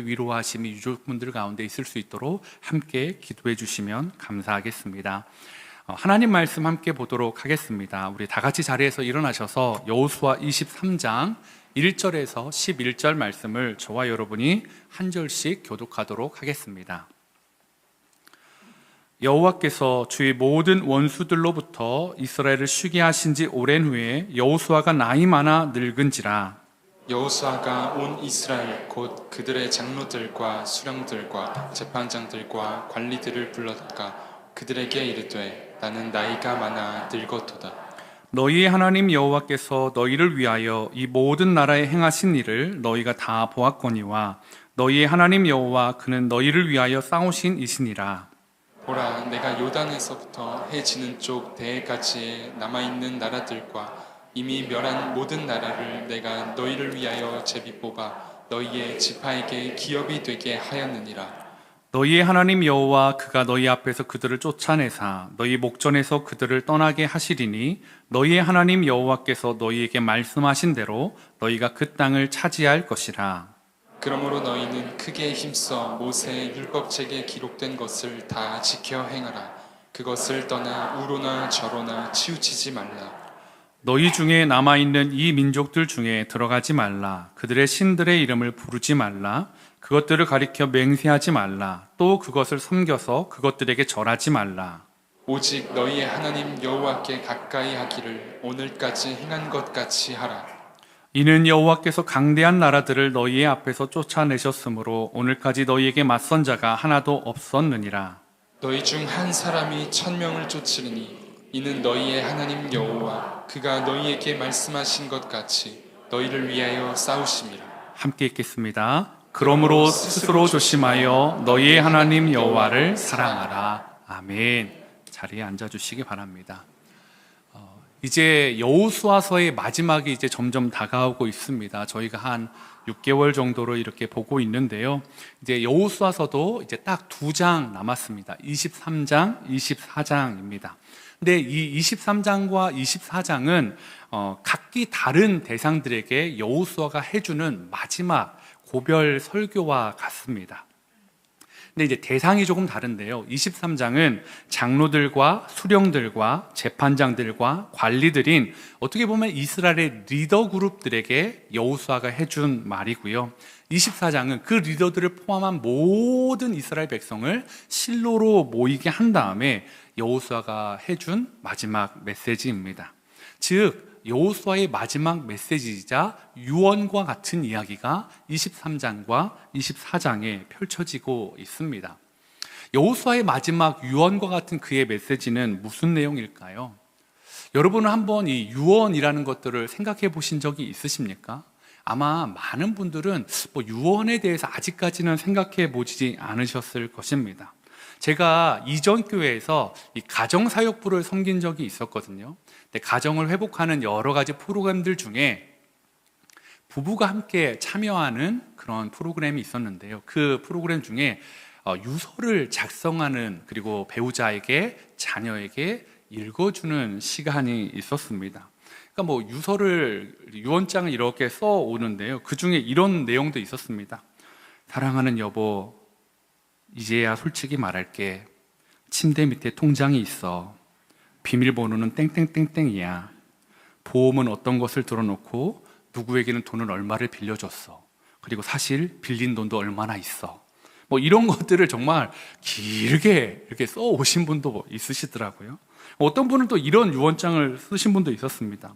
위로하심이 유족분들 가운데 있을 수 있도록 함께 기도해 주시면 감사하겠습니다. 하나님 말씀 함께 보도록 하겠습니다. 우리 다 같이 자리에서 일어나셔서 여호수아 23장 1절에서 11절 말씀을 저와 여러분이 한 절씩 교독하도록 하겠습니다. 여호와께서 주의 모든 원수들로부터 이스라엘을 쉬게 하신 지 오랜 후에 여호수아가 나이 많아 늙은지라. 여호수아가 온 이스라엘 곧 그들의 장로들과 수령들과 재판장들과 관리들을 불렀다가 그들에게 이르되 나는 나이가 많아 늙었도다. 너희의 하나님 여호와께서 너희를 위하여 이 모든 나라에 행하신 일을 너희가 다 보았거니와 너희의 하나님 여호와 그는 너희를 위하여 싸우신 이시니라. 보라, 내가 요단에서부터 해 지는 쪽 대해까지 남아있는 나라들과 이미 멸한 모든 나라를 내가 너희를 위하여 제비 뽑아 너희의 지파에게 기업이 되게 하였느니라. 너희의 하나님 여호와 그가 너희 앞에서 그들을 쫓아내사 너희 목전에서 그들을 떠나게 하시리니 너희의 하나님 여호와께서 너희에게 말씀하신 대로 너희가 그 땅을 차지할 것이라. 그러므로 너희는 크게 힘써 모세의 율법책에 기록된 것을 다 지켜 행하라. 그것을 떠나 우로나 저로나 치우치지 말라. 너희 중에 남아있는 이 민족들 중에 들어가지 말라. 그들의 신들의 이름을 부르지 말라. 그것들을 가리켜 맹세하지 말라. 또 그것을 섬겨서 그것들에게 절하지 말라. 오직 너희의 하나님 여호와께 가까이 하기를 오늘까지 행한 것 같이 하라. 이는 여호와께서 강대한 나라들을 너희의 앞에서 쫓아내셨으므로 오늘까지 너희에게 맞선 자가 하나도 없었느니라. 너희 중 한 사람이 1000명을 쫓으리니 이는 너희의 하나님 여호와 그가 너희에게 말씀하신 것 같이 너희를 위하여 싸우심이라. 함께 읽겠습니다. 그러므로 스스로 조심하여 너희의 하나님 여호와를 사랑하라. 아멘. 자리에 앉아주시기 바랍니다. 이제 여호수아서의 마지막이 이제 점점 다가오고 있습니다. 저희가 한 6개월 정도로 이렇게 보고 있는데요. 이제 여호수아서도 이제 딱 2장 남았습니다. 23장, 24장입니다. 근데 이 23장과 24장은 각기 다른 대상들에게 여호수아가 해주는 마지막 고별 설교와 같습니다. 근데 이제 대상이 조금 다른데요. 23장은 장로들과 수령들과 재판장들과 관리들인 어떻게 보면 이스라엘의 리더 그룹들에게 여호수아가 해준 말이고요. 24장은 그 리더들을 포함한 모든 이스라엘 백성을 실로로 모이게 한 다음에 여호수아가 해준 마지막 메시지입니다. 즉 여호수아의 마지막 메시지이자 유언과 같은 이야기가 23장과 24장에 펼쳐지고 있습니다. 여호수아의 마지막 유언과 같은 그의 메시지는 무슨 내용일까요? 여러분은 한번 이 유언이라는 것들을 생각해 보신 적이 있으십니까? 아마 많은 분들은 유언에 대해서 아직까지는 생각해 보지 않으셨을 것입니다. 제가 이전 교회에서 이 가정사역부를 섬긴 적이 있었거든요. 근데 가정을 회복하는 여러 가지 프로그램들 중에 부부가 함께 참여하는 그런 프로그램이 있었는데요. 그 프로그램 중에 유서를 작성하는, 그리고 배우자에게, 자녀에게 읽어주는 시간이 있었습니다. 그러니까 유언장을 이렇게 써 오는데요. 그 중에 이런 내용도 있었습니다. 사랑하는 여보, 이제야 솔직히 말할게. 침대 밑에 통장이 있어. 비밀번호는 땡땡땡땡이야. 보험은 어떤 것을 들어놓고 누구에게는 돈을 얼마를 빌려줬어. 그리고 사실 빌린 돈도 얼마나 있어. 이런 것들을 정말 길게 이렇게 써 오신 분도 있으시더라고요. 어떤 분은 또 이런 유언장을 쓰신 분도 있었습니다.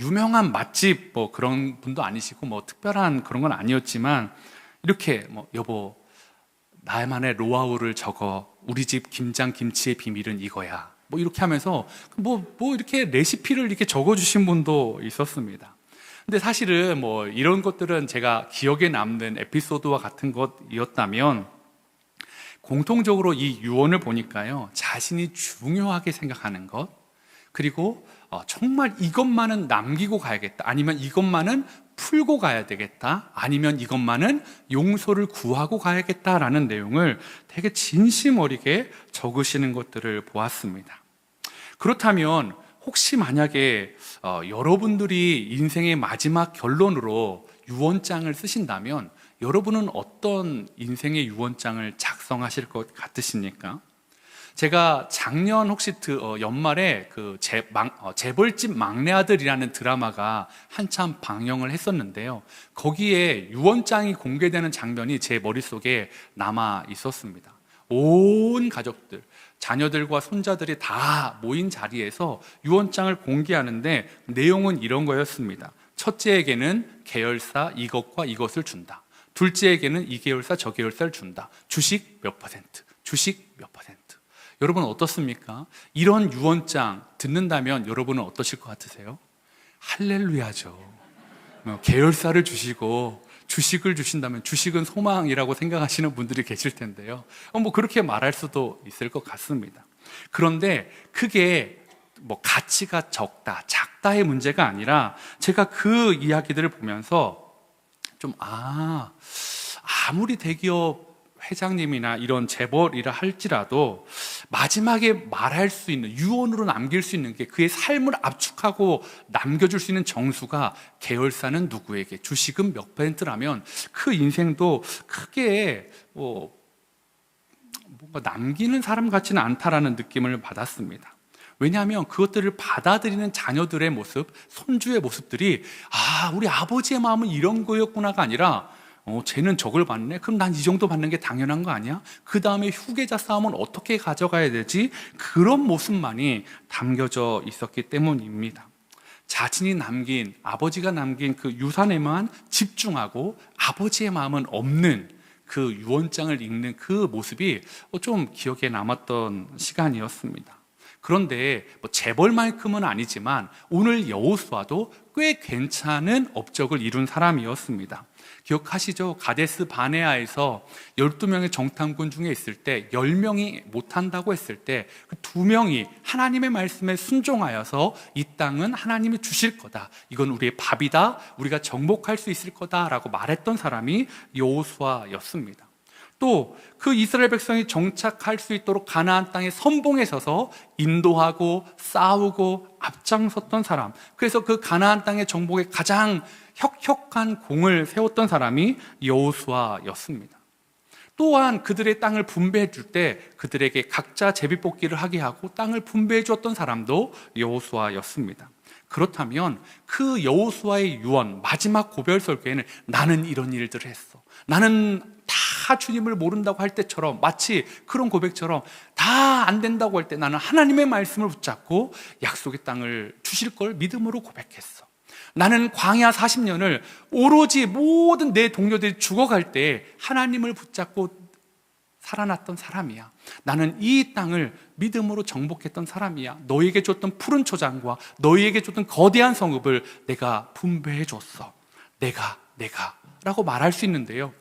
유명한 맛집 그런 분도 아니시고 특별한 그런 건 아니었지만 이렇게 여보, 나만의 노하우를 적어. 우리 집 김장 김치의 비밀은 이거야. 이렇게 하면서 이렇게 레시피를 이렇게 적어주신 분도 있었습니다. 근데 사실은 이런 것들은 제가 기억에 남는 에피소드와 같은 것이었다면 공통적으로 이 유언을 보니까요, 자신이 중요하게 생각하는 것, 그리고 정말 이것만은 남기고 가야겠다, 아니면 이것만은 풀고 가야 되겠다, 아니면 이것만은 용서를 구하고 가야겠다라는 내용을 되게 진심 어리게 적으시는 것들을 보았습니다. 그렇다면 혹시 만약에 여러분들이 인생의 마지막 결론으로 유언장을 쓰신다면 여러분은 어떤 인생의 유언장을 작성하실 것 같으십니까? 제가 작년 혹시 연말에 재벌집 막내 아들이라는 드라마가 한참 방영을 했었는데요. 거기에 유언장이 공개되는 장면이 제 머릿속에 남아 있었습니다. 온 가족들, 자녀들과 손자들이 다 모인 자리에서 유언장을 공개하는데 내용은 이런 거였습니다. 첫째에게는 계열사 이것과 이것을 준다. 둘째에게는 이 계열사 저 계열사를 준다. 주식 몇 %, 주식 몇 %. 여러분 어떻습니까? 이런 유언장 듣는다면 여러분은 어떠실 것 같으세요? 할렐루야죠. 계열사를 주시고 주식을 주신다면 주식은 소망이라고 생각하시는 분들이 계실 텐데요. 그렇게 말할 수도 있을 것 같습니다. 그런데 그게 가치가 적다, 작다의 문제가 아니라 제가 그 이야기들을 보면서 아무리 대기업 회장님이나 이런 재벌이라 할지라도 마지막에 말할 수 있는, 유언으로 남길 수 있는 게 그의 삶을 압축하고 남겨줄 수 있는 정수가 계열사는 누구에게, 주식은 몇 %라면 그 인생도 크게 뭔가 남기는 사람 같지는 않다라는 느낌을 받았습니다. 왜냐하면 그것들을 받아들이는 자녀들의 모습, 손주의 모습들이 우리 아버지의 마음은 이런 거였구나가 아니라 쟤는 저걸 받네? 그럼 난 이 정도 받는 게 당연한 거 아니야? 그 다음에 후계자 싸움은 어떻게 가져가야 되지? 그런 모습만이 담겨져 있었기 때문입니다. 자신이 남긴, 아버지가 남긴 그 유산에만 집중하고 아버지의 마음은 없는 그 유언장을 읽는 그 모습이 좀 기억에 남았던 시간이었습니다. 그런데 재벌만큼은 아니지만 오늘 여호수아도 꽤 괜찮은 업적을 이룬 사람이었습니다. 기억하시죠? 가데스 바네아에서 12명의 정탐꾼 중에 있을 때 10명이 못한다고 했을 때 그 2명이 하나님의 말씀에 순종하여서 이 땅은 하나님이 주실 거다, 이건 우리의 밥이다, 우리가 정복할 수 있을 거다라고 말했던 사람이 여호수아였습니다. 또 그 이스라엘 백성이 정착할 수 있도록 가나안 땅에 선봉에 서서 인도하고 싸우고 앞장섰던 사람, 그래서 그 가나안 땅의 정복에 가장 혁혁한 공을 세웠던 사람이 여호수아였습니다. 또한 그들의 땅을 분배해 줄 때 그들에게 각자 제비뽑기를 하게 하고 땅을 분배해 주었던 사람도 여호수아였습니다. 그렇다면 그 여호수아의 유언, 마지막 고별 설교에는 나는 이런 일들을 했어, 나는 다 주님을 모른다고 할 때처럼, 마치 그런 고백처럼 다 안 된다고 할 때 나는 하나님의 말씀을 붙잡고 약속의 땅을 주실 걸 믿음으로 고백했어, 나는 광야 40년을 오로지 모든 내 동료들이 죽어갈 때 하나님을 붙잡고 살아났던 사람이야, 나는 이 땅을 믿음으로 정복했던 사람이야, 너에게 줬던 푸른 초장과 너에게 줬던 거대한 성읍을 내가 분배해 줬어, 내가 라고 말할 수 있는데요,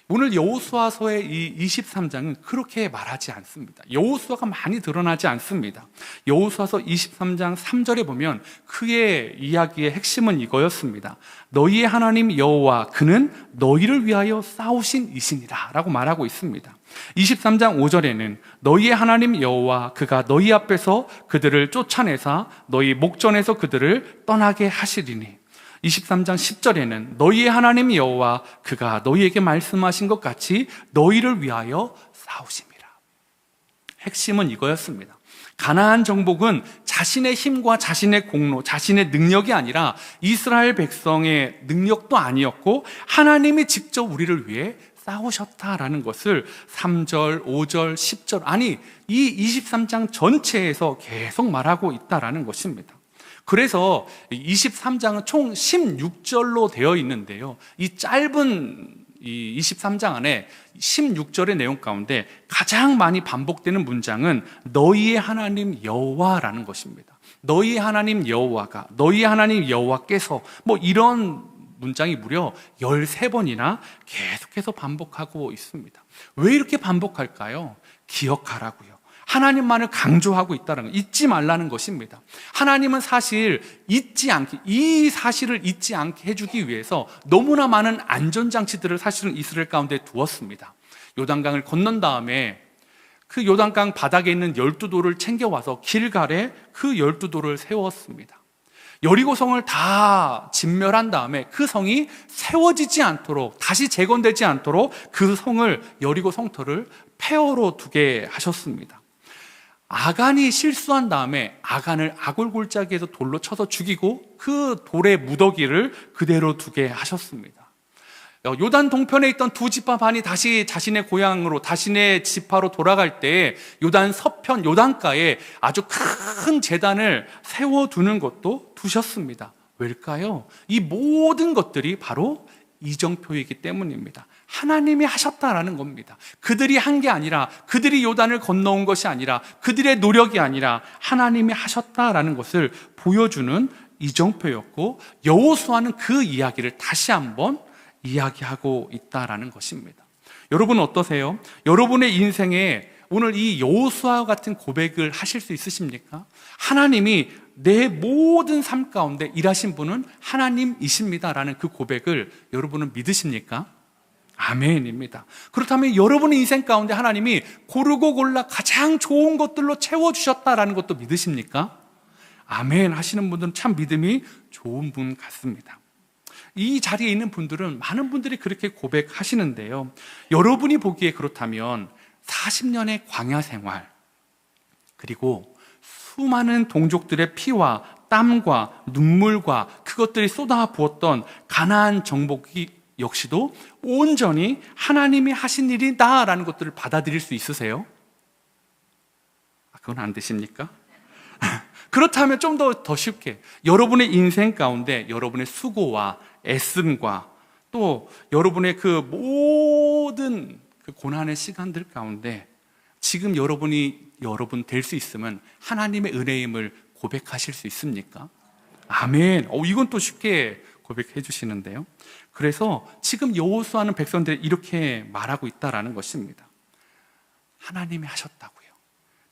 오늘 여호수아서의 이 23장은 그렇게 말하지 않습니다. 여호수아가 많이 드러나지 않습니다. 여호수아서 23장 3절에 보면 그의 이야기의 핵심은 이거였습니다. 너희의 하나님 여호와 그는 너희를 위하여 싸우신 이시니라 라고 말하고 있습니다. 23장 5절에는 너희의 하나님 여호와 그가 너희 앞에서 그들을 쫓아내사 너희 목전에서 그들을 떠나게 하시리니, 23장 10절에는 너희의 하나님 여호와 그가 너희에게 말씀하신 것 같이 너희를 위하여 싸우심이라. 핵심은 이거였습니다. 가나안 정복은 자신의 힘과 자신의 공로, 자신의 능력이 아니라 이스라엘 백성의 능력도 아니었고 하나님이 직접 우리를 위해 싸우셨다라는 것을 3절, 5절, 10절, 아니 이 23장 전체에서 계속 말하고 있다라는 것입니다. 그래서 23장은 총 16절로 되어 있는데요, 이 짧은 이 23장 안에 16절의 내용 가운데 가장 많이 반복되는 문장은 너희의 하나님 여호와라는 것입니다. 너희의 하나님 여호와가, 너희의 하나님 여호와께서, 이런 문장이 무려 13번이나 계속해서 반복하고 있습니다. 왜 이렇게 반복할까요? 기억하라고요. 하나님만을 강조하고 있다는 거, 잊지 말라는 것입니다. 하나님은 사실 이 사실을 잊지 않게 해주기 위해서 너무나 많은 안전장치들을 사실은 이스라엘 가운데 두었습니다. 요단강을 건넌 다음에 그 요단강 바닥에 있는 12돌을 챙겨와서 길갈에 그 12돌을 세웠습니다. 여리고성을 다 진멸한 다음에 그 성이 세워지지 않도록, 다시 재건되지 않도록 그 성을, 여리고 성터를 폐허로 두게 하셨습니다. 아간이 실수한 다음에 아간을 아골골짜기에서 돌로 쳐서 죽이고 그 돌의 무더기를 그대로 두게 하셨습니다. 요단 동편에 있던 두 지파 반이 다시 자신의 고향으로, 자신의 지파로 돌아갈 때 요단 서편, 요단가에 아주 큰 제단을 세워두는 것도 두셨습니다. 왜일까요? 이 모든 것들이 바로 이정표이기 때문입니다. 하나님이 하셨다라는 겁니다. 그들이 한 게 아니라, 그들이 요단을 건너온 것이 아니라, 그들의 노력이 아니라 하나님이 하셨다라는 것을 보여주는 이정표였고, 여호수아는 그 이야기를 다시 한번 이야기하고 있다라는 것입니다. 여러분은 어떠세요? 여러분의 인생에 오늘 이 여호수아와 같은 고백을 하실 수 있으십니까? 하나님이 내 모든 삶 가운데 일하신 분은 하나님이십니다라는 그 고백을 여러분은 믿으십니까? 아멘입니다. 그렇다면 여러분의 인생 가운데 하나님이 고르고 골라 가장 좋은 것들로 채워주셨다라는 것도 믿으십니까? 아멘 하시는 분들은 참 믿음이 좋은 분 같습니다. 이 자리에 있는 분들은, 많은 분들이 그렇게 고백하시는데요, 여러분이 보기에 그렇다면 40년의 광야 생활, 그리고 수많은 동족들의 피와 땀과 눈물과 그것들이 쏟아 부었던 가나안 정복이 역시도 온전히 하나님이 하신 일이다라는 것들을 받아들일 수 있으세요? 그건 안 되십니까? 그렇다면 좀 더 쉽게, 여러분의 인생 가운데 여러분의 수고와 애씀과 또 여러분의 그 모든 그 고난의 시간들 가운데 지금 여러분 될 수 있으면 하나님의 은혜임을 고백하실 수 있습니까? 아멘. 이건 또 쉽게 고백해 주시는데요. 그래서 지금 여호수아는 백성들이 이렇게 말하고 있다라는 것입니다. 하나님이 하셨다고요.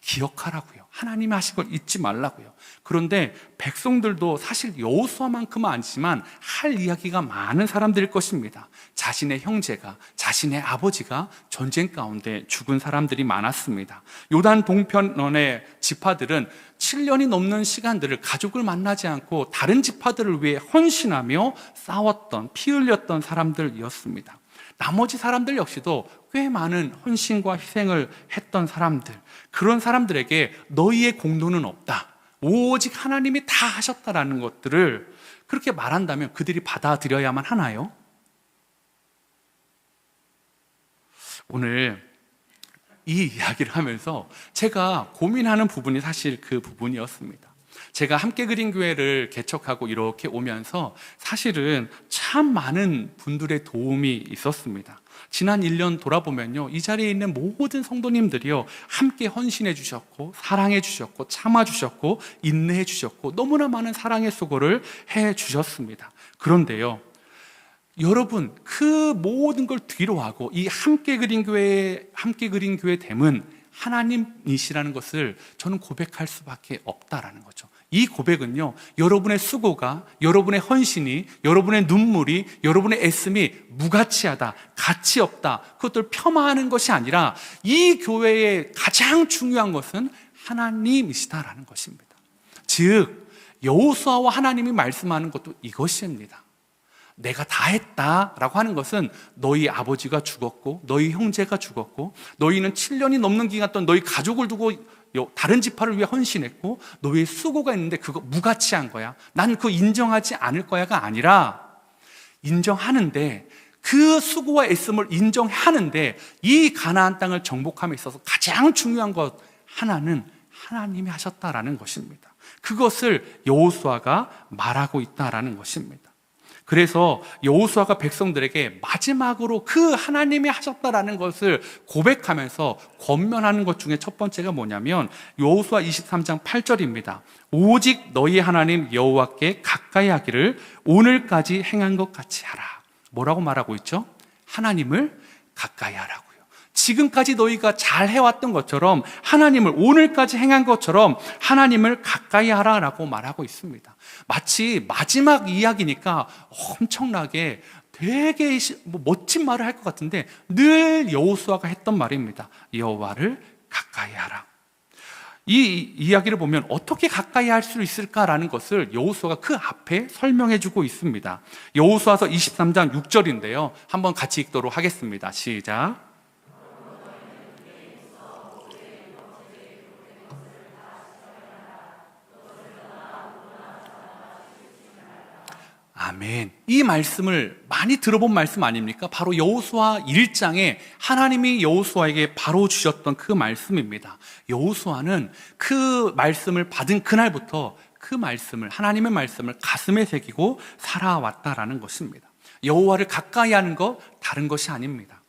기억하라고요. 하나님이 하신 걸 잊지 말라고요. 그런데 백성들도 사실 여호수아만큼은 아니지만 할 이야기가 많은 사람들일 것입니다. 자신의 형제가, 자신의 아버지가 전쟁 가운데 죽은 사람들이 많았습니다. 요단 동편의 지파들은 7년이 넘는 시간들을 가족을 만나지 않고 다른 지파들을 위해 헌신하며 싸웠던, 피 흘렸던 사람들이었습니다. 나머지 사람들 역시도 꽤 많은 헌신과 희생을 했던 사람들, 그런 사람들에게 너희의 공로는 없다, 오직 하나님이 다 하셨다라는 것들을 그렇게 말한다면 그들이 받아들여야만 하나요? 오늘 이 이야기를 하면서 제가 고민하는 부분이 사실 그 부분이었습니다. 제가 함께 그린 교회를 개척하고 이렇게 오면서 사실은 참 많은 분들의 도움이 있었습니다. 지난 1년 돌아보면요, 이 자리에 있는 모든 성도님들이요, 함께 헌신해 주셨고, 사랑해 주셨고, 참아 주셨고, 인내해 주셨고, 너무나 많은 사랑의 수고를 해 주셨습니다. 그런데요, 여러분, 그 모든 걸 뒤로하고 이 함께 그린 교회 됨은 하나님이시라는 것을 저는 고백할 수밖에 없다라는 거죠. 이 고백은요, 여러분의 수고가, 여러분의 헌신이, 여러분의 눈물이, 여러분의 애씀이 무가치하다, 가치 없다, 그것들 폄하하는 것이 아니라 이 교회의 가장 중요한 것은 하나님이시다라는 것입니다. 즉, 여호수아와 하나님이 말씀하는 것도 이것입니다. 내가 다 했다라고 하는 것은 너희 아버지가 죽었고, 너희 형제가 죽었고, 너희는 7년이 넘는 기간 동안 너희 가족을 두고 다른 지파를 위해 헌신했고, 너희의 수고가 있는데 그거 무가치한 거야, 난 그거 인정하지 않을 거야가 아니라, 인정하는데, 그 수고와 애씀을 인정하는데 이 가나안 땅을 정복함에 있어서 가장 중요한 것 하나는 하나님이 하셨다라는 것입니다. 그것을 여호수아가 말하고 있다라는 것입니다. 그래서 여호수아가 백성들에게 마지막으로 그 하나님이 하셨다라는 것을 고백하면서 권면하는 것 중에 첫 번째가 뭐냐면 여호수아 23장 8절입니다. 오직 너희 하나님 여호와께 가까이 하기를 오늘까지 행한 것 같이 하라. 뭐라고 말하고 있죠? 하나님을 가까이 하라고요. 지금까지 너희가 잘 해왔던 것처럼, 하나님을 오늘까지 행한 것처럼 하나님을 가까이 하라라고 말하고 있습니다. 마치 마지막 이야기니까 엄청나게 되게 멋진 말을 할 것 같은데 늘 여호수아가 했던 말입니다. 여호와를 가까이 하라. 이 이야기를 보면 어떻게 가까이 할 수 있을까라는 것을 여호수아가 그 앞에 설명해 주고 있습니다. 여호수아서 23장 6절인데요. 한번 같이 읽도록 하겠습니다. 시작. 아멘. 이 말씀을 많이 들어본 말씀 아닙니까? 바로 여호수아 1장에 하나님이 여호수아에게 바로 주셨던 그 말씀입니다. 여호수아는 그 말씀을 받은 그날부터 그 말씀을, 하나님의 말씀을 가슴에 새기고 살아왔다라는 것입니다. 여호와를 가까이 하는 것 다른 것이 아닙니다.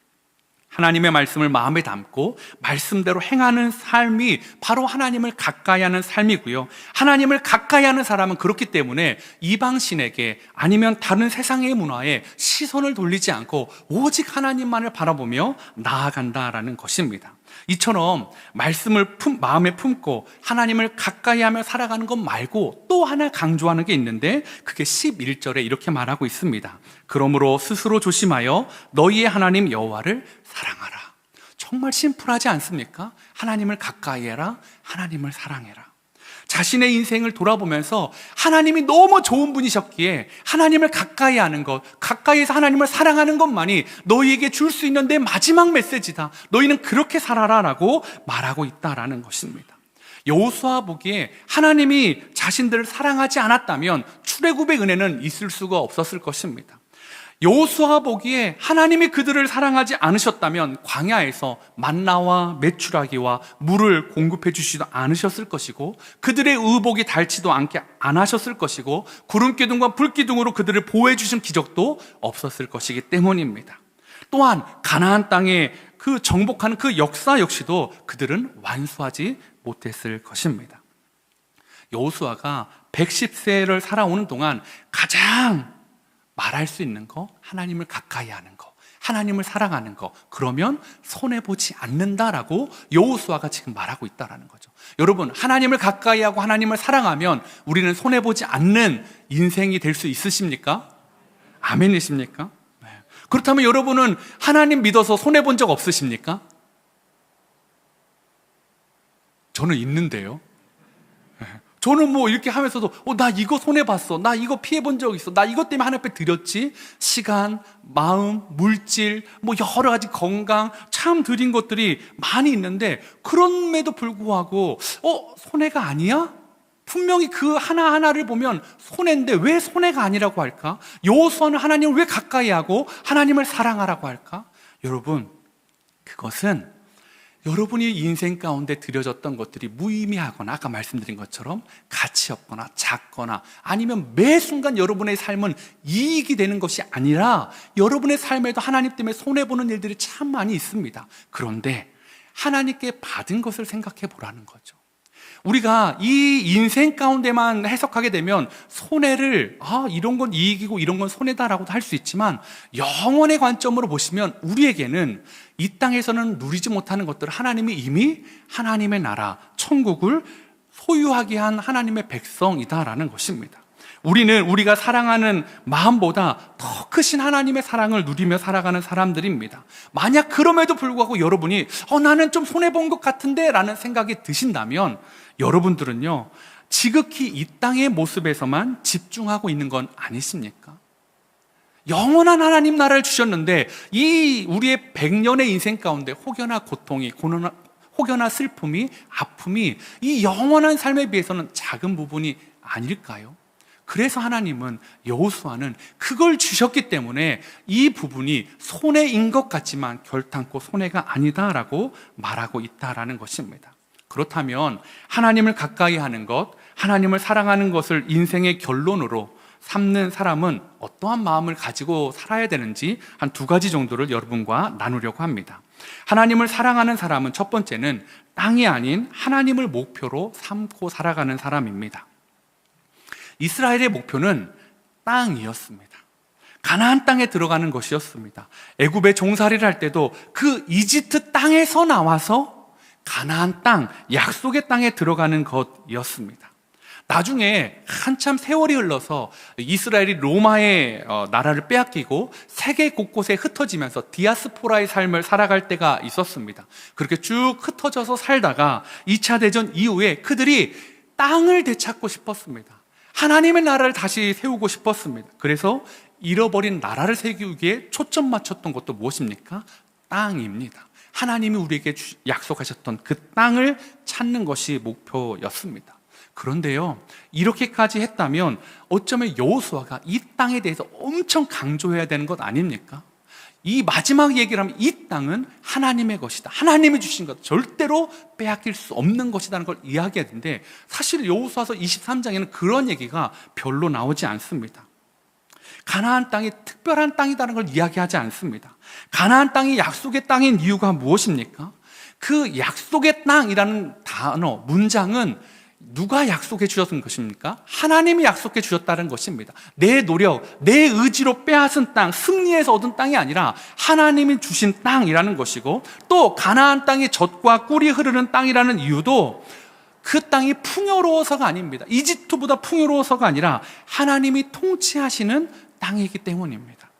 하나님의 말씀을 마음에 담고 말씀대로 행하는 삶이 바로 하나님을 가까이 하는 삶이고요. 하나님을 가까이 하는 사람은 그렇기 때문에 이방신에게 아니면 다른 세상의 문화에 시선을 돌리지 않고 오직 하나님만을 바라보며 나아간다라는 것입니다. 이처럼 말씀을 마음에 품고 하나님을 가까이 하며 살아가는 것 말고 또 하나 강조하는 게 있는데 그게 11절에 이렇게 말하고 있습니다. 그러므로 스스로 조심하여 너희의 하나님 여호와를 사랑하라. 정말 심플하지 않습니까? 하나님을 가까이 해라, 하나님을 사랑해라. 자신의 인생을 돌아보면서 하나님이 너무 좋은 분이셨기에 하나님을 가까이 하는 것, 가까이에서 하나님을 사랑하는 것만이 너희에게 줄 수 있는 내 마지막 메시지다. 너희는 그렇게 살아라 라고 말하고 있다라는 것입니다. 여호수아 보기에 하나님이 자신들을 사랑하지 않았다면 출애굽의 은혜는 있을 수가 없었을 것입니다. 여호수아 보기에 하나님이 그들을 사랑하지 않으셨다면 광야에서 만나와 메추라기와 물을 공급해 주시지도 않으셨을 것이고 그들의 의복이 닳지도 않게 안 하셨을 것이고 구름기둥과 불기둥으로 그들을 보호해 주신 기적도 없었을 것이기 때문입니다. 또한 가나안 땅에 그 정복하는 그 역사 역시도 그들은 완수하지 못했을 것입니다. 여호수아가 110세를 살아오는 동안 가장 말할 수 있는 거, 하나님을 가까이 하는 거, 하나님을 사랑하는 거, 그러면 손해보지 않는다라고 여호수아가 지금 말하고 있다라는 거죠. 여러분, 하나님을 가까이 하고 하나님을 사랑하면 우리는 손해보지 않는 인생이 될 수 있으십니까? 아멘이십니까? 네. 그렇다면 여러분은 하나님 믿어서 손해본 적 없으십니까? 저는 있는데요. 저는 뭐 이렇게 하면서도 나 이거 손해봤어, 나 이거 피해본 적 있어, 나 이것 때문에 하나님 앞에 드렸지. 시간, 마음, 물질, 뭐 여러 가지 건강 참 드린 것들이 많이 있는데 그럼에도 불구하고 손해가 아니야? 분명히 그 하나하나를 보면 손해인데 왜 손해가 아니라고 할까? 여호수아는 하나님을 왜 가까이 하고 하나님을 사랑하라고 할까? 여러분, 그것은 여러분이 인생 가운데 드려졌던 것들이 무의미하거나 아까 말씀드린 것처럼 가치 없거나 작거나 아니면 매 순간 여러분의 삶은 이익이 되는 것이 아니라 여러분의 삶에도 하나님 때문에 손해보는 일들이 참 많이 있습니다. 그런데 하나님께 받은 것을 생각해 보라는 거죠. 우리가 이 인생 가운데만 해석하게 되면 손해를 이런 건 이익이고 이런 건 손해다라고도 할 수 있지만 영원의 관점으로 보시면 우리에게는 이 땅에서는 누리지 못하는 것들을 하나님이 이미 하나님의 나라, 천국을 소유하게 한 하나님의 백성이다라는 것입니다. 우리는 우리가 사랑하는 마음보다 더 크신 하나님의 사랑을 누리며 살아가는 사람들입니다. 만약 그럼에도 불구하고 여러분이 나는 좀 손해본 것 같은데 라는 생각이 드신다면 여러분들은요 지극히 이 땅의 모습에서만 집중하고 있는 건 아니십니까? 영원한 하나님 나라를 주셨는데 이 우리의 100년의 인생 가운데 혹여나 고통이, 혹여나 슬픔이, 아픔이 이 영원한 삶에 비해서는 작은 부분이 아닐까요? 그래서 하나님은, 여호수아는 그걸 주셨기 때문에 이 부분이 손해인 것 같지만 결탄코 손해가 아니다라고 말하고 있다라는 것입니다. 그렇다면 하나님을 가까이 하는 것, 하나님을 사랑하는 것을 인생의 결론으로 삼는 사람은 어떠한 마음을 가지고 살아야 되는지 한 2가지 정도를 여러분과 나누려고 합니다. 하나님을 사랑하는 사람은 첫 번째는 땅이 아닌 하나님을 목표로 삼고 살아가는 사람입니다. 이스라엘의 목표는 땅이었습니다. 가나안 땅에 들어가는 것이었습니다. 애굽에 종살이를 할 때도 그 이집트 땅에서 나와서 가나안 땅, 약속의 땅에 들어가는 것이었습니다. 나중에 한참 세월이 흘러서 이스라엘이 로마의 나라를 빼앗기고 세계 곳곳에 흩어지면서 디아스포라의 삶을 살아갈 때가 있었습니다. 그렇게 쭉 흩어져서 살다가 2차 대전 이후에 그들이 땅을 되찾고 싶었습니다. 하나님의 나라를 다시 세우고 싶었습니다. 그래서 잃어버린 나라를 세우기 위해 초점 맞췄던 것도 무엇입니까? 땅입니다. 하나님이 우리에게 약속하셨던 그 땅을 찾는 것이 목표였습니다. 그런데요, 이렇게까지 했다면 어쩌면 여호수아가 이 땅에 대해서 엄청 강조해야 되는 것 아닙니까? 이 마지막 얘기를 하면 이 땅은 하나님의 것이다, 하나님이 주신 것, 절대로 빼앗길 수 없는 것이라는 걸 이야기해야 되는데, 사실 여호수아서 23장에는 그런 얘기가 별로 나오지 않습니다. 가나안 땅이 특별한 땅이라는 걸 이야기하지 않습니다. 가나안 땅이 약속의 땅인 이유가 무엇입니까? 그 약속의 땅이라는 단어, 문장은 누가 약속해 주셨던 것입니까? 하나님이 약속해 주셨다는 것입니다. 내 노력, 내 의지로 빼앗은 땅, 승리해서 얻은 땅이 아니라 하나님이 주신 땅이라는 것이고, 또 가나안 땅이 젖과 꿀이 흐르는 땅이라는 이유도 그 땅이 풍요로워서가 아닙니다. 이집트보다 풍요로워서가 아니라 하나님이 통치하시는 땅이기 때문입니다.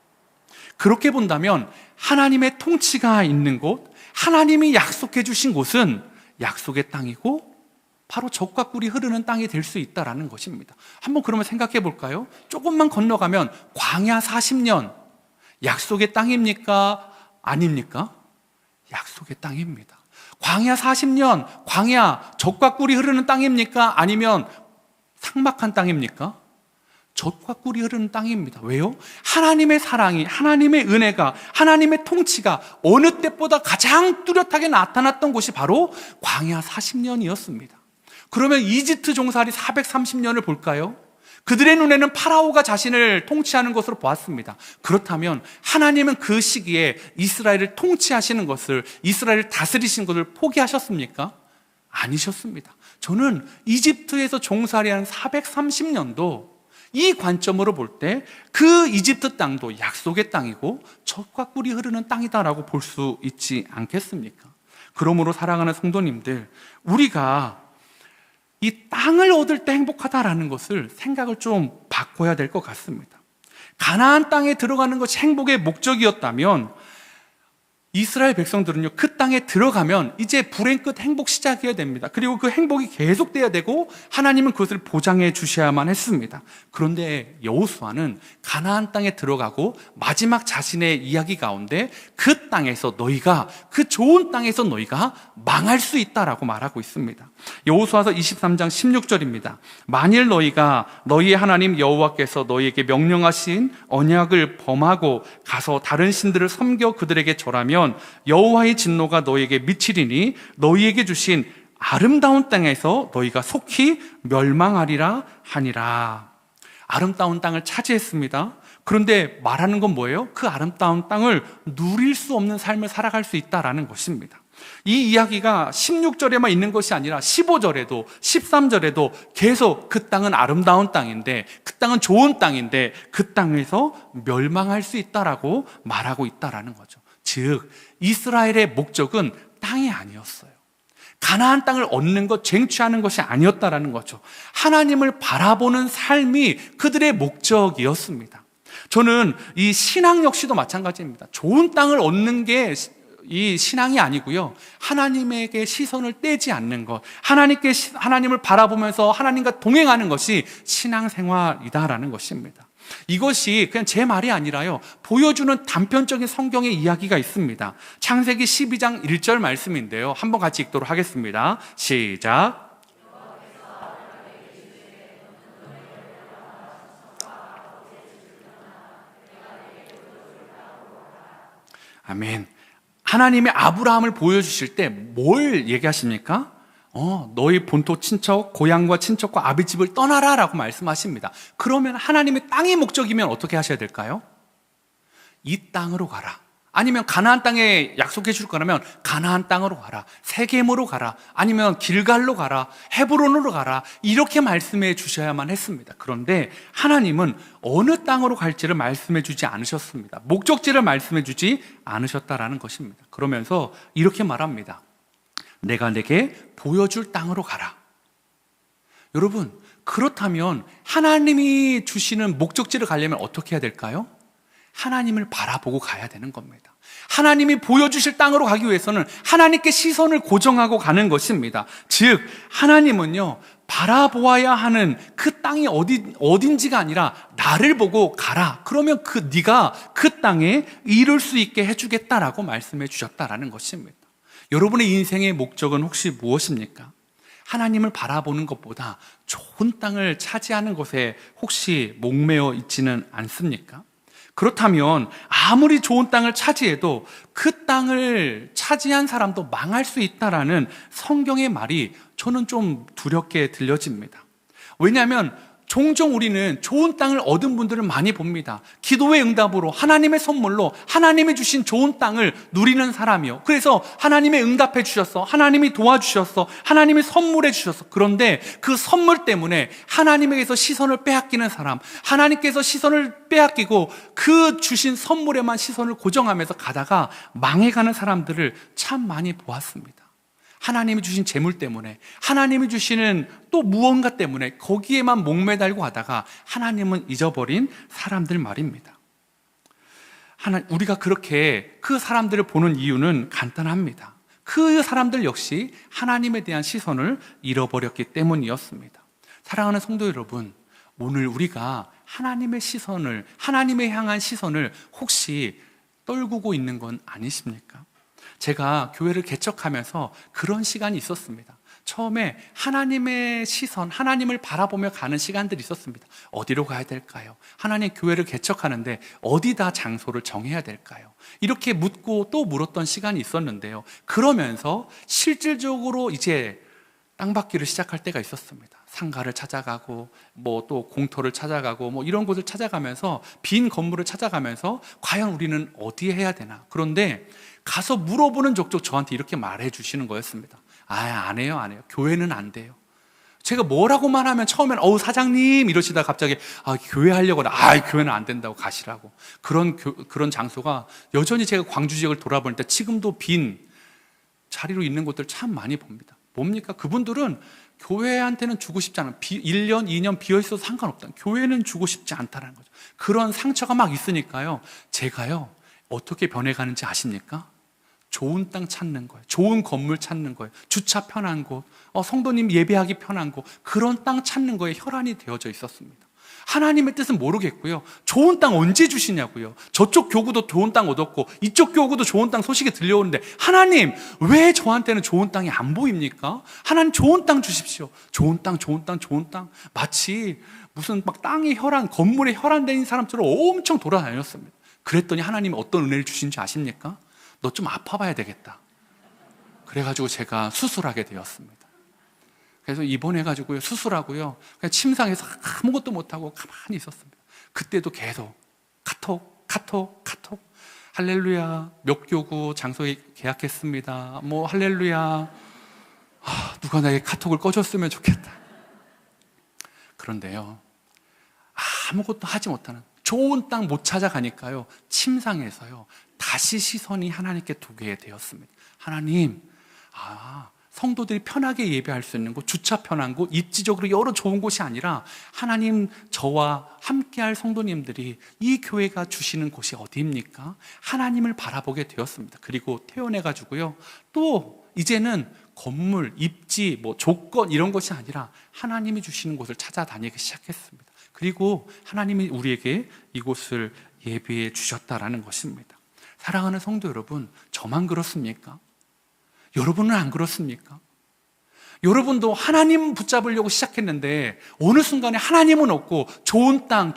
그렇게 본다면 하나님의 통치가 있는 곳, 하나님이 약속해 주신 곳은 약속의 땅이고 바로 젖과 꿀이 흐르는 땅이 될 수 있다는 것입니다. 한번 그러면 생각해 볼까요? 조금만 건너가면 광야 40년, 약속의 땅입니까? 아닙니까? 약속의 땅입니다. 광야 40년, 광야, 젖과 꿀이 흐르는 땅입니까? 아니면 삭막한 땅입니까? 젖과 꿀이 흐르는 땅입니다. 왜요? 하나님의 사랑이, 하나님의 은혜가, 하나님의 통치가 어느 때보다 가장 뚜렷하게 나타났던 곳이 바로 광야 40년이었습니다. 그러면 이집트 종살이 430년을 볼까요? 그들의 눈에는 파라오가 자신을 통치하는 것으로 보았습니다. 그렇다면 하나님은 그 시기에 이스라엘을 통치하시는 것을, 이스라엘을 다스리시는 것을 포기하셨습니까? 아니셨습니다. 저는 이집트에서 종살이한 430년도 이 관점으로 볼 때 그 이집트 땅도 약속의 땅이고 젖과 꿀이 흐르는 땅이다라고 볼 수 있지 않겠습니까? 그러므로 사랑하는 성도님들, 우리가 이 땅을 얻을 때 행복하다라는 것을 생각을 좀 바꿔야 될 것 같습니다. 가나안 땅에 들어가는 것이 행복의 목적이었다면 이스라엘 백성들은요, 그 땅에 들어가면 이제 불행 끝 행복 시작이어야 됩니다. 그리고 그 행복이 계속돼야 되고 하나님은 그것을 보장해 주셔야만 했습니다. 그런데 여호수아는 가나안 땅에 들어가고 마지막 자신의 이야기 가운데 그 땅에서 너희가, 그 좋은 땅에서 너희가 망할 수 있다라고 말하고 있습니다. 여호수아서 23장 16절입니다. 만일 너희가 너희의 하나님 여호와께서 너희에게 명령하신 언약을 범하고 가서 다른 신들을 섬겨 그들에게 절하면 여호와의 진노가 너희에게 미치리니 너희에게 주신 아름다운 땅에서 너희가 속히 멸망하리라 하니라. 아름다운 땅을 차지했습니다. 그런데 말하는 건 뭐예요? 그 아름다운 땅을 누릴 수 없는 삶을 살아갈 수 있다라는 것입니다. 이 이야기가 16절에만 있는 것이 아니라 15절에도 13절에도 계속 그 땅은 아름다운 땅인데, 그 땅은 좋은 땅인데 그 땅에서 멸망할 수 있다라고 말하고 있다라는 거죠. 즉 이스라엘의 목적은 땅이 아니었어요. 가나안 땅을 얻는 것, 쟁취하는 것이 아니었다라는 거죠. 하나님을 바라보는 삶이 그들의 목적이었습니다. 저는 이 신앙 역시도 마찬가지입니다. 좋은 땅을 얻는 게 이 신앙이 아니고요, 하나님에게 시선을 떼지 않는 것, 하나님을 바라보면서 하나님과 동행하는 것이 신앙생활이다라는 것입니다. 이것이 그냥 제 말이 아니라요, 보여주는 단편적인 성경의 이야기가 있습니다. 창세기 12장 1절 말씀인데요, 한번 같이 읽도록 하겠습니다. 시작. 아멘. 하나님의 아브라함을 보여주실 때 뭘 얘기하십니까? 너희 본토 친척, 고향과 친척과 아비 집을 떠나라 라고 말씀하십니다. 그러면 하나님의 땅의 목적이면 어떻게 하셔야 될까요? 이 땅으로 가라. 아니면 가나안 땅에 약속해 줄 거라면 가나안 땅으로 가라, 세겜으로 가라, 아니면 길갈로 가라, 헤브론으로 가라, 이렇게 말씀해 주셔야만 했습니다. 그런데 하나님은 어느 땅으로 갈지를 말씀해 주지 않으셨습니다. 목적지를 말씀해 주지 않으셨다라는 것입니다. 그러면서 이렇게 말합니다. 내가 내게 보여줄 땅으로 가라. 여러분, 그렇다면 하나님이 주시는 목적지를 가려면 어떻게 해야 될까요? 하나님을 바라보고 가야 되는 겁니다. 하나님이 보여주실 땅으로 가기 위해서는 하나님께 시선을 고정하고 가는 것입니다. 즉 하나님은요, 바라보아야 하는 그 땅이 어딘지가 아니라 나를 보고 가라. 그러면 네가 그 땅에 이룰 수 있게 해주겠다라고 말씀해 주셨다라는 것입니다. 여러분의 인생의 목적은 혹시 무엇입니까? 하나님을 바라보는 것보다 좋은 땅을 차지하는 것에 혹시 목매어 있지는 않습니까? 그렇다면 아무리 좋은 땅을 차지해도 그 땅을 차지한 사람도 망할 수 있다라는 성경의 말이 저는 좀 두렵게 들려집니다. 왜냐하면 종종 우리는 좋은 땅을 얻은 분들을 많이 봅니다. 기도의 응답으로 하나님의 선물로 하나님이 주신 좋은 땅을 누리는 사람이요. 그래서 하나님이 응답해 주셨어. 하나님이 도와주셨어. 하나님이 선물해 주셨어. 그런데 그 선물 때문에 하나님에게서 시선을 빼앗기는 사람, 하나님께서 시선을 빼앗기고 그 주신 선물에만 시선을 고정하면서 가다가 망해가는 사람들을 참 많이 보았습니다. 하나님이 주신 재물 때문에, 하나님이 주시는 또 무언가 때문에 거기에만 목매달고 가다가 하나님은 잊어버린 사람들 말입니다. 우리가 그렇게 그 사람들을 보는 이유는 간단합니다. 그 사람들 역시 하나님에 대한 시선을 잃어버렸기 때문이었습니다. 사랑하는 성도 여러분, 오늘 우리가 하나님의 시선을, 하나님에 향한 시선을 혹시 떨구고 있는 건 아니십니까? 제가 교회를 개척하면서 그런 시간이 있었습니다. 처음에 하나님의 시선, 하나님을 바라보며 가는 시간들이 있었습니다. 어디로 가야 될까요? 하나님 교회를 개척하는데 어디다 장소를 정해야 될까요? 이렇게 묻고 또 물었던 시간이 있었는데요. 그러면서 실질적으로 이제 땅 받기를 시작할 때가 있었습니다. 상가를 찾아가고 또 공터를 찾아가고 이런 곳을 찾아가면서 빈 건물을 찾아가면서 과연 우리는 어디에 해야 되나? 그런데 가서 물어보는 족족 저한테 이렇게 말해 주시는 거였습니다. 안 해요. 교회는 안 돼요. 제가 뭐라고만 하면 처음엔 사장님 이러시다가 갑자기 교회 하려고 교회는 안 된다고 가시라고. 그런 장소가 여전히 제가 광주 지역을 돌아보니까 지금도 빈 자리로 있는 곳들 참 많이 봅니다. 뭡니까? 그분들은 교회한테는 주고 싶지 않아요. 1년, 2년 비어있어도 상관없다. 교회는 주고 싶지 않다는 거죠. 그런 상처가 막 있으니까요. 제가요, 어떻게 변해가는지 아십니까? 좋은 땅 찾는 거예요. 좋은 건물 찾는 거예요. 주차 편한 곳, 성도님 예배하기 편한 곳, 그런 땅 찾는 거에 혈안이 되어져 있었습니다. 하나님의 뜻은 모르겠고요. 좋은 땅 언제 주시냐고요. 저쪽 교구도 좋은 땅 얻었고 이쪽 교구도 좋은 땅 소식이 들려오는데 하나님 왜 저한테는 좋은 땅이 안 보입니까? 하나님 좋은 땅 주십시오. 좋은 땅. 마치 무슨 막 땅의 혈안, 건물에 혈안된 사람처럼 엄청 돌아다녔습니다. 그랬더니 하나님이 어떤 은혜를 주신지 아십니까? 너 좀 아파봐야 되겠다. 그래가지고 제가 수술하게 되었습니다. 그래서 입원해가지고요, 수술하고요, 그냥 침상에서 아무것도 못하고 가만히 있었습니다. 그때도 계속 카톡, 할렐루야, 몇 교구 장소에 계약했습니다. 할렐루야, 누가 나에게 카톡을 꺼줬으면 좋겠다. 그런데요, 아무것도 하지 못하는 좋은 땅 못 찾아가니까요, 침상에서요 다시 시선이 하나님께 두게 되었습니다. 하나님, 성도들이 편하게 예배할 수 있는 곳, 주차 편한 곳, 입지적으로 여러 좋은 곳이 아니라 하나님, 저와 함께할 성도님들이 이 교회가 주시는 곳이 어디입니까? 하나님을 바라보게 되었습니다. 그리고 태어나가지고요, 또 이제는 건물, 입지, 조건 이런 것이 아니라 하나님이 주시는 곳을 찾아다니기 시작했습니다. 그리고 하나님이 우리에게 이곳을 예비해 주셨다라는 것입니다. 사랑하는 성도 여러분, 저만 그렇습니까? 여러분은 안 그렇습니까? 여러분도 하나님 붙잡으려고 시작했는데 어느 순간에 하나님은 없고 좋은 땅,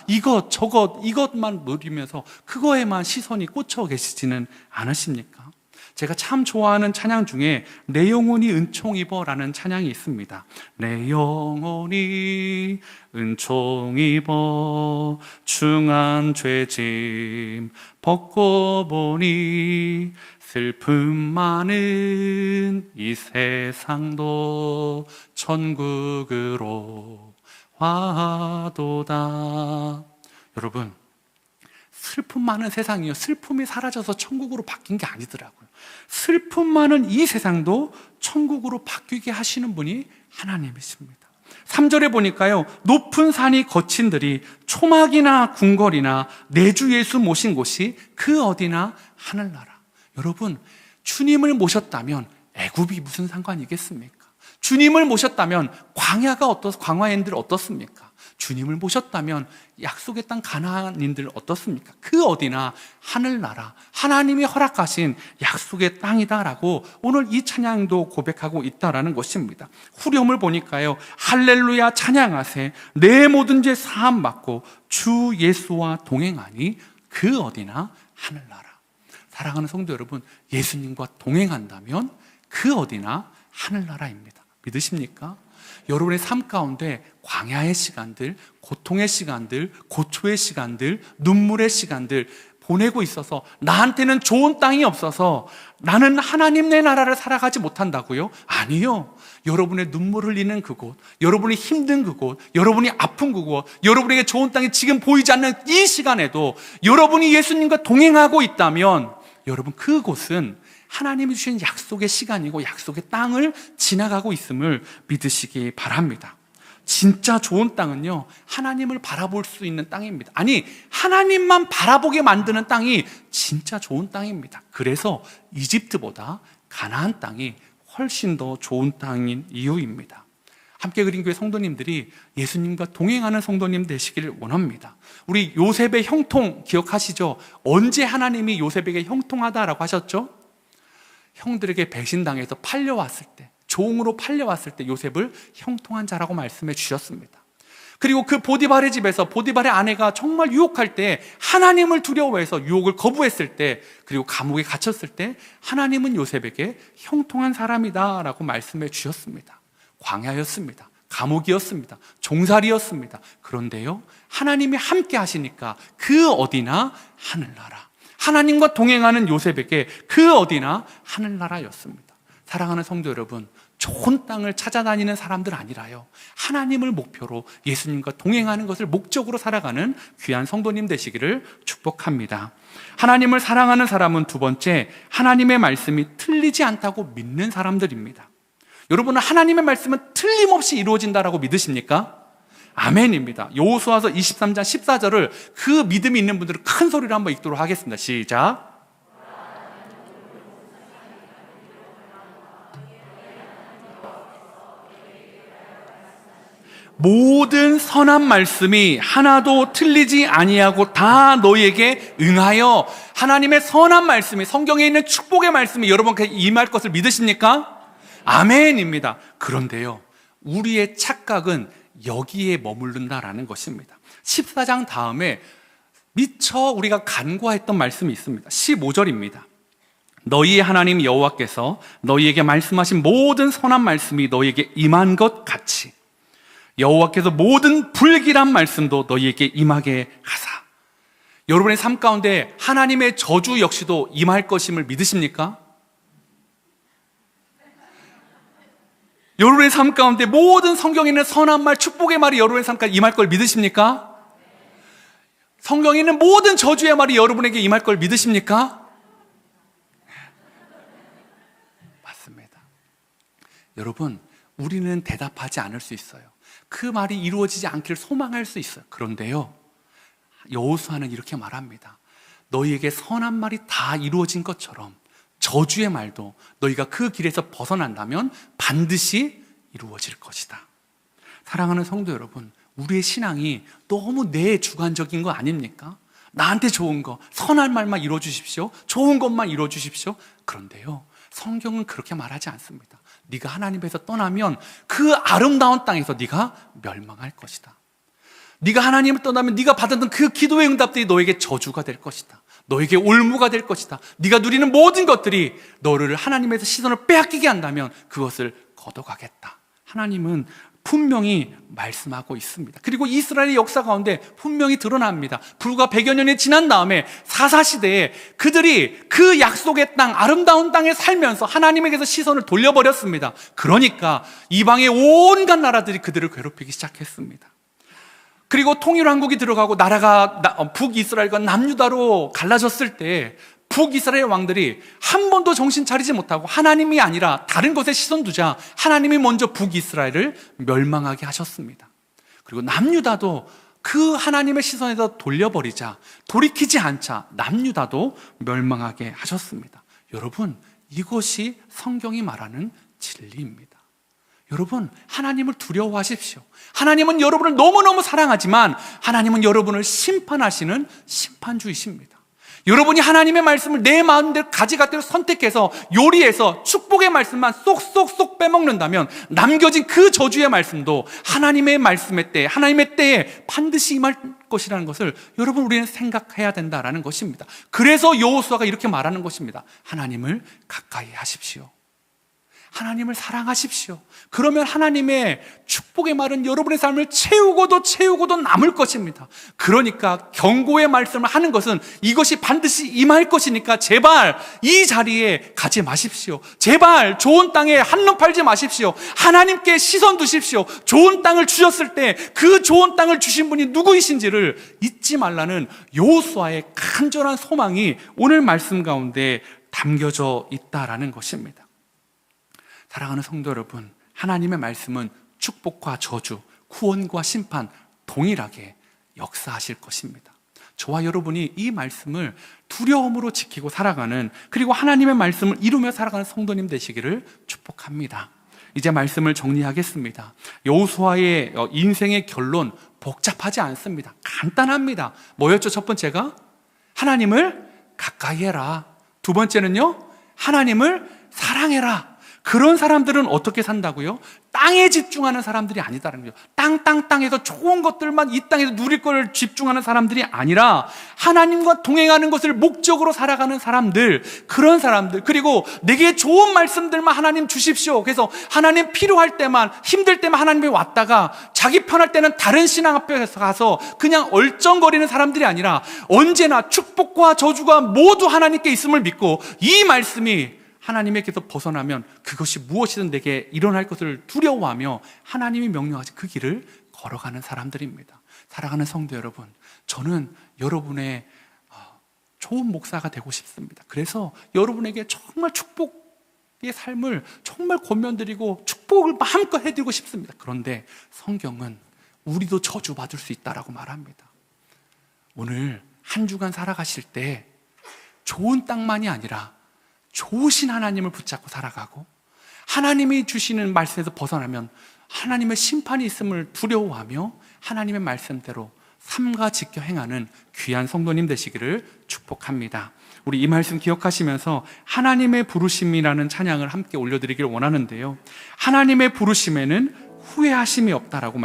이것만 누리면서 그거에만 시선이 꽂혀 계시지는 않으십니까? 제가 참 좋아하는 찬양 중에 내 영혼이 은총 입어라는 찬양이 있습니다. 내 영혼이 은총 입어 중한 죄짐 벗고 보니 슬픔 많은 이 세상도 천국으로 와도다. 여러분, 슬픔 많은 세상이요, 슬픔이 사라져서 천국으로 바뀐 게 아니더라고요. 슬픔 많은 이 세상도 천국으로 바뀌게 하시는 분이 하나님이십니다. 3절에 보니까요, 높은 산이 거친들이 초막이나 궁궐이나 내 주 예수 모신 곳이 그 어디나 하늘나라. 여러분, 주님을 모셨다면 애굽이 무슨 상관이겠습니까? 주님을 모셨다면 광야인들 어떻습니까? 주님을 모셨다면 약속의 땅 가나안인들 어떻습니까? 그 어디나 하늘나라, 하나님이 허락하신 약속의 땅이다라고 오늘 이 찬양도 고백하고 있다라는 것입니다. 후렴을 보니까요, 할렐루야 찬양하세 내 모든 죄 사함 받고 주 예수와 동행하니 그 어디나 하늘나라. 사랑하는 성도 여러분, 예수님과 동행한다면 그 어디나 하늘나라입니다. 믿으십니까? 여러분의 삶 가운데 광야의 시간들, 고통의 시간들, 고초의 시간들, 눈물의 시간들 보내고 있어서 나한테는 좋은 땅이 없어서 나는 하나님 내 나라를 살아가지 못한다고요? 아니요. 여러분의 눈물 흘리는 그곳, 여러분이 힘든 그곳, 여러분이 아픈 그곳, 여러분에게 좋은 땅이 지금 보이지 않는 이 시간에도 여러분이 예수님과 동행하고 있다면 여러분 그곳은 하나님이 주신 약속의 시간이고 약속의 땅을 지나가고 있음을 믿으시기 바랍니다. 진짜 좋은 땅은요, 하나님을 바라볼 수 있는 땅입니다. 아니, 하나님만 바라보게 만드는 땅이 진짜 좋은 땅입니다. 그래서 이집트보다 가나안 땅이 훨씬 더 좋은 땅인 이유입니다. 함께 그린 교회 성도님들이 예수님과 동행하는 성도님 되시기를 원합니다. 우리 요셉의 형통 기억하시죠? 언제 하나님이 요셉에게 형통하다라고 하셨죠? 형들에게 배신당해서 팔려왔을 때, 종으로 팔려왔을 때 요셉을 형통한 자라고 말씀해 주셨습니다. 그리고 그 보디발의 집에서 보디발의 아내가 정말 유혹할 때, 하나님을 두려워해서 유혹을 거부했을 때, 그리고 감옥에 갇혔을 때 하나님은 요셉에게 형통한 사람이다 라고 말씀해 주셨습니다. 광야였습니다. 감옥이었습니다. 종살이였습니다. 그런데요, 하나님이 함께 하시니까 그 어디나 하늘나라. 하나님과 동행하는 요셉에게 그 어디나 하늘나라였습니다. 사랑하는 성도 여러분, 좋은 땅을 찾아다니는 사람들 아니라요, 하나님을 목표로 예수님과 동행하는 것을 목적으로 살아가는 귀한 성도님 되시기를 축복합니다. 하나님을 사랑하는 사람은 두 번째, 하나님의 말씀이 틀리지 않다고 믿는 사람들입니다. 여러분은 하나님의 말씀은 틀림없이 이루어진다라고 믿으십니까? 아멘입니다. 여호수아서 23장 14절을 그 믿음이 있는 분들은 큰 소리로 한번 읽도록 하겠습니다. 시작. 모든 선한 말씀이 하나도 틀리지 아니하고 다 너희에게 응하여. 하나님의 선한 말씀이, 성경에 있는 축복의 말씀이 여러분께 임할 것을 믿으십니까? 아멘입니다. 그런데요, 우리의 착각은 여기에 머무른다라는 것입니다. 14장 다음에 미처 우리가 간과했던 말씀이 있습니다. 15절입니다. 너희의 하나님 여호와께서 너희에게 말씀하신 모든 선한 말씀이 너희에게 임한 것 같이 여호와께서 모든 불길한 말씀도 너희에게 임하게 하사. 여러분의 삶 가운데 하나님의 저주 역시도 임할 것임을 믿으십니까? 여러분의 삶 가운데 모든 성경에 있는 선한 말, 축복의 말이 여러분의 삶 가운데 임할 걸 믿으십니까? 성경에 있는 모든 저주의 말이 여러분에게 임할 걸 믿으십니까? 맞습니다. 여러분, 우리는 대답하지 않을 수 있어요. 그 말이 이루어지지 않기를 소망할 수 있어요. 그런데요, 여호수아는 이렇게 말합니다. 너희에게 선한 말이 다 이루어진 것처럼 저주의 말도 너희가 그 길에서 벗어난다면 반드시 이루어질 것이다. 사랑하는 성도 여러분, 우리의 신앙이 너무 내 주관적인 거 아닙니까? 나한테 좋은 거, 선한 말만 이루어주십시오. 좋은 것만 이루어주십시오. 그런데요, 성경은 그렇게 말하지 않습니다. 네가 하나님에서 떠나면 그 아름다운 땅에서 네가 멸망할 것이다. 네가 하나님을 떠나면 네가 받았던 그 기도의 응답들이 너에게 저주가 될 것이다. 너에게 올무가 될 것이다. 네가 누리는 모든 것들이 너를 하나님에서 시선을 빼앗기게 한다면 그것을 걷어가겠다. 하나님은 분명히 말씀하고 있습니다. 그리고 이스라엘의 역사 가운데 분명히 드러납니다. 불과 100여 년이 지난 다음에 사사시대에 그들이 그 약속의 땅, 아름다운 땅에 살면서 하나님에게서 시선을 돌려버렸습니다. 그러니까 이방의 온갖 나라들이 그들을 괴롭히기 시작했습니다. 그리고 통일왕국이 들어가고 나라가 북이스라엘과 남유다로 갈라졌을 때 북이스라엘 왕들이 한 번도 정신 차리지 못하고 하나님이 아니라 다른 것에 시선 두자 하나님이 먼저 북이스라엘을 멸망하게 하셨습니다. 그리고 남유다도 그 하나님의 시선에서 돌려버리자, 돌이키지 않자 남유다도 멸망하게 하셨습니다. 여러분, 이것이 성경이 말하는 진리입니다. 여러분, 하나님을 두려워하십시오. 하나님은 여러분을 너무너무 사랑하지만 하나님은 여러분을 심판하시는 심판주이십니다. 여러분이 하나님의 말씀을 내 마음대로 가지가대로 선택해서 요리해서 축복의 말씀만 쏙쏙쏙 빼먹는다면 남겨진 그 저주의 말씀도 하나님의 말씀의 때에, 하나님의 때에 반드시 임할 것이라는 것을 여러분, 우리는 생각해야 된다라는 것입니다. 그래서 여호수아가 이렇게 말하는 것입니다. 하나님을 가까이 하십시오. 하나님을 사랑하십시오. 그러면 하나님의 축복의 말은 여러분의 삶을 채우고도 남을 것입니다. 그러니까 경고의 말씀을 하는 것은 이것이 반드시 임할 것이니까 제발 이 자리에 가지 마십시오. 제발 좋은 땅에 한눈 팔지 마십시오. 하나님께 시선 두십시오. 좋은 땅을 주셨을 때 그 좋은 땅을 주신 분이 누구이신지를 잊지 말라는 여호수아의 간절한 소망이 오늘 말씀 가운데 담겨져 있다라는 것입니다. 사랑하는 성도 여러분, 하나님의 말씀은 축복과 저주, 구원과 심판 동일하게 역사하실 것입니다. 저와 여러분이 이 말씀을 두려움으로 지키고 살아가는, 그리고 하나님의 말씀을 이루며 살아가는 성도님 되시기를 축복합니다. 이제 말씀을 정리하겠습니다. 여호수아의 인생의 결론 복잡하지 않습니다. 간단합니다. 뭐였죠? 첫 번째가 하나님을 가까이 해라. 두 번째는요, 하나님을 사랑해라. 그런 사람들은 어떻게 산다고요? 땅에 집중하는 사람들이 아니다라는 거죠. 땅에서 좋은 것들만 이 땅에서 누릴 걸 집중하는 사람들이 아니라 하나님과 동행하는 것을 목적으로 살아가는 사람들, 그런 사람들, 그리고 내게 좋은 말씀들만 하나님 주십시오. 그래서 하나님 필요할 때만, 힘들 때만 하나님이 왔다가 자기 편할 때는 다른 신앙 앞에 가서 그냥 얼쩡거리는 사람들이 아니라 언제나 축복과 저주가 모두 하나님께 있음을 믿고 이 말씀이 하나님에게서 벗어나면 그것이 무엇이든 내게 일어날 것을 두려워하며 하나님이 명령하신 그 길을 걸어가는 사람들입니다. 사랑하는 성도 여러분, 저는 여러분의 좋은 목사가 되고 싶습니다. 그래서 여러분에게 정말 축복의 삶을 정말 권면드리고 축복을 마음껏 해드리고 싶습니다. 그런데 성경은 우리도 저주받을 수 있다라고 말합니다. 오늘 한 주간 살아가실 때 좋은 땅만이 아니라 좋으신 하나님을 붙잡고 살아가고 하나님이 주시는 말씀에서 벗어나면 하나님의 심판이 있음을 두려워하며 하나님의 말씀대로 삼가 지켜 행하는 귀한 성도님 되시기를 축복합니다. 우리 이 말씀 기억하시면서 하나님의 부르심이라는 찬양을 함께 올려드리길 원하는데요, 하나님의 부르심에는 후회하심이 없다라고